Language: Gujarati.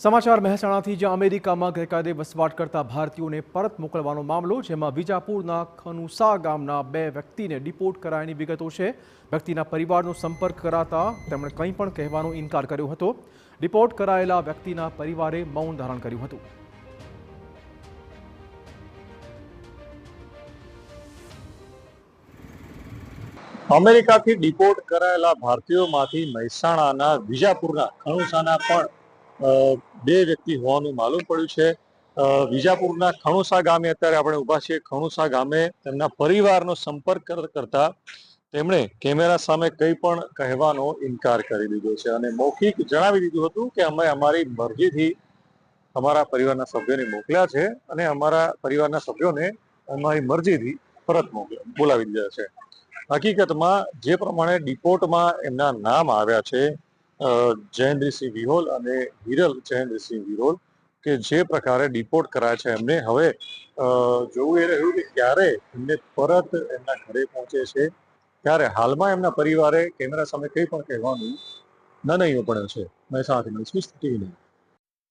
સમાચાર મહેસાણાથી જ્યાં અમેરિકામાં ગેરકાયદે વસવાટ કરતા ભારતીયોને પરત મોકલવાનો મામલો, જેમાં વિજાપુરના ખનુસા ગામના 2 વ્યક્તિને ડિપોર્ટ કરાયાની વિગતો છે। વ્યક્તિના પરિવારનો સંપર્ક કરાતા તેમણે કંઈ પણ કહેવાનો ઇનકાર કર્યો હતો। ડિપોર્ટ કરાયેલા વ્યક્તિના પરિવારે મૌન ધારણ કર્યું હતું। અમેરિકાથી ડિપોર્ટ કરાયેલા ભારતીયોમાંથી મહેસાણાના વિજાપુરના ખણુસાના પણ 2 વ્યક્તિ હોવાનું માલુમ પડ્યું છે। વિજાપુરના ખણુસા ગામે અત્યારે આપણે ઊભા છીએ। ખણુસા ગામે તેમના પરિવારનો સંપર્ક કરતા તેમણે કેમેરા સામે કંઈ પણ કહેવાનો ઇનકાર કરી દીધો છે અને મૌખિક જણાવી દીધું હતું કે અમે અમારી મરજીથી અમારા પરિવારના સભ્યોને મોકલ્યા છે અને અમારા પરિવારના સભ્યોને અમારી મરજીથી પરત બોલાવી દીધા છે। હકીકતમાં જે પ્રમાણે ડિપોર્ટમાં એમના નામ આવ્યા છે, જયેન્દ્રસિંહ વિહોલ અને વિરલ જયેન્દ્રસિંહ વિરોલ, કે જે પ્રકારે ડિપોર્ટ કરાયા છે એમને હવે જોવું એ રહ્યું કે ક્યારે એમને પરત એમના ઘરે પહોંચે છે। ત્યારે હાલમાં એમના પરિવારે કેમેરા સામે કંઈ પણ કહેવાનું ન પડ્યો છે। મહેસાણાથી ટીવી9।